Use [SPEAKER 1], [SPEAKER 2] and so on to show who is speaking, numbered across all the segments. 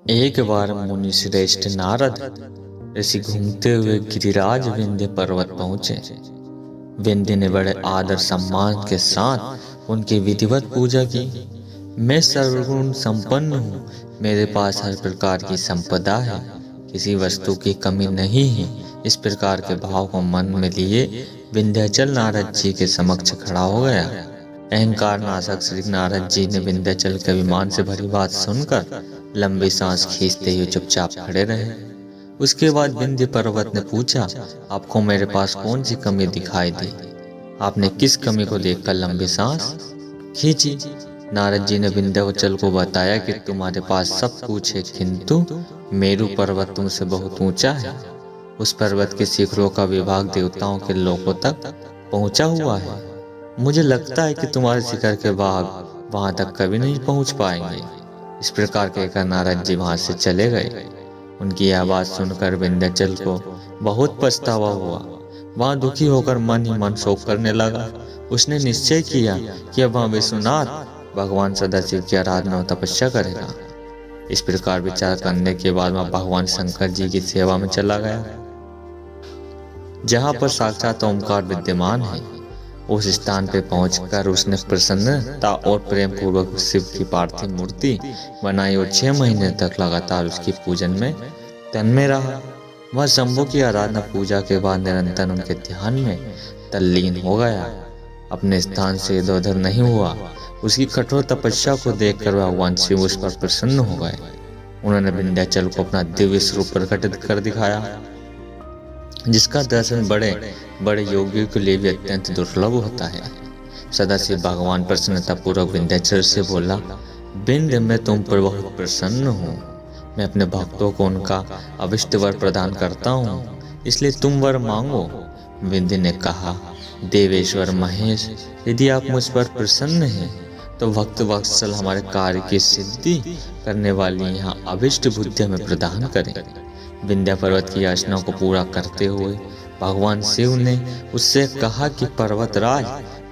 [SPEAKER 1] एक बार मुनि श्रेष्ठ नारद ऋषि घूमते हुए गिरिराज विंध्य पर्वत पहुंचे। विंध्य ने बड़े आदर सम्मान के साथ उनकी विधिवत पूजा की। मैं सर्वगुण संपन्न हूँ, मेरे पास हर प्रकार की संपदा है, किसी वस्तु की कमी नहीं है। इस प्रकार के भाव को मन में लिए विंध्याचल नारद जी के समक्ष खड़ा हो गया। अहंकार नाशक श्री नारद जी ने विंध्याचल के अभिमान से भरी बात सुनकर लंबी सांस खींचते हुए चुपचाप खड़े रहे। उसके बाद विंध्य पर्वत ने पूछा, आपको मेरे पास कौन सी कमी दिखाई दी? आपने किस कमी को देखकर लंबी सांस खींची? नारद जी ने विंध्याचल को बताया कि तुम्हारे पास सब कुछ है, किंतु मेरु पर्वत तुमसे बहुत ऊंचा है। उस पर्वत के शिखरों का विभाग देवताओं के लोकों तक पहुंचा हुआ है। मुझे लगता है कि तुम्हारे शिखर के भाग वहां तक कभी नहीं पहुंच पाएंगे। इस प्रकार कहकर नारद जी वहां से चले गए। उनकी यह बात सुनकर विंध्याचल को बहुत पछतावा हुआ। वहां दुखी होकर मन ही मन शोक करने लगा। उसने निश्चय किया कि अब वहां विश्वनाथ भगवान सदाशिव की आराधना और तपस्या करेगा। इस प्रकार विचार करने के बाद वह भगवान शंकर जी की सेवा में चला गया, जहाँ पर साक्षात ओमकार विद्यमान है। उस स्थान पर पहुंचकर उसने प्रसन्नता और प्रेम पूर्वक शिव की पार्थिव मूर्ति बनाई और 6 महीने तक लगातार उसकी पूजन में तन्मय रहा। वह शंभु की आराधना पूजा के बाद निरंतर उनके ध्यान में तल्लीन हो गया, अपने स्थान से इधर उधर नहीं हुआ। उसकी कठोर तपस्या को देखकर भगवान शिव उस पर प्रसन्न हो गए। उन्होंने विंध्याचल को अपना दिव्य स्वरूप प्रकटित कर दिखाया, जिसका दर्शन बड़े बड़े योगियों के लिए भी अत्यंत दुर्लभ होता है। सदाशिव भगवान प्रसन्नता पूर्वक विंध्याचल से बोला, विंध्य मैं तुम पर बहुत प्रसन्न हूँ। मैं अपने भक्तों को उनका अभिष्ट वर प्रदान करता हूँ, इसलिए तुम वर मांगो। विंध्य ने कहा, देवेश्वर महेश, यदि आप मुझ पर प्रसन्न हैं तो भक्त वत्सल हमारे कार्य की सिद्धि करने वाली यहाँ अभिष्ट बुद्धि हमें प्रदान करें। विंध्या पर्वत की याचना को पूरा करते हुए भगवान शिव ने उससे कहा कि पर्वतराज,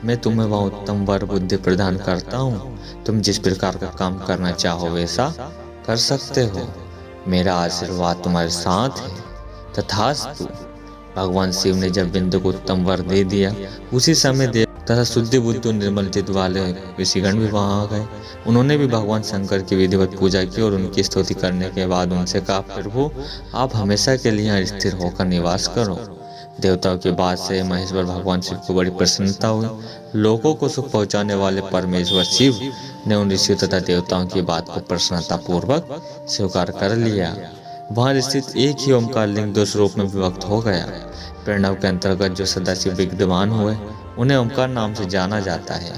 [SPEAKER 1] मैं तुम्हें वह उत्तम वर बुद्धि प्रदान करता हूँ। तुम जिस प्रकार का काम करना चाहो वैसा कर सकते हो। मेरा आशीर्वाद तुम्हारे साथ है, तथास्तु। भगवान शिव ने जब विंध्य को उत्तम वर दे दिया, उसी समय देव तथा शुद्ध बुद्धि निर्मल चित्त वाले ऋषिगण भी वहां आ गए। उन्होंने भी भगवान शंकर की विधिवत पूजा की और उनकी स्तुति करने के बाद उनसे कहा, प्रभु आप हमेशा के लिए यहाँ स्थिर होकर निवास करो। देवताओं की बात से महेश्वर भगवान शिव को बड़ी प्रसन्नता हुई। लोगों को सुख पहुंचाने वाले परमेश्वर शिव ने उन ऋषियों तथा देवताओं की बात को प्रसन्नता पूर्वक स्वीकार कर लिया। वहां स्थित एक ही ओमकार लिंग 2 स्वरूप में विभक्त हो गया। प्रणव के अंतर्गत जो सदाशिव विद्यमान हुए उन्हें ओमकार नाम से जाना जाता है।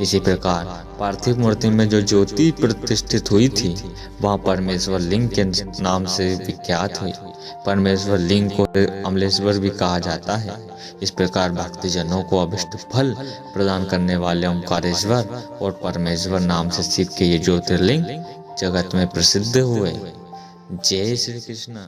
[SPEAKER 1] इसी प्रकार पार्थिव मूर्ति में जो ज्योति प्रतिष्ठित हुई थी, वह परमेश्वर लिंग के नाम से विख्यात हुई। परमेश्वर लिंग को अमलेश्वर भी कहा जाता है। इस प्रकार भक्तजनों को अभिष्ट फल प्रदान करने वाले ओमकारेश्वर और परमेश्वर नाम से शिव के ये ज्योतिर्लिंग जगत में प्रसिद्ध हुए। जय श्री कृष्ण।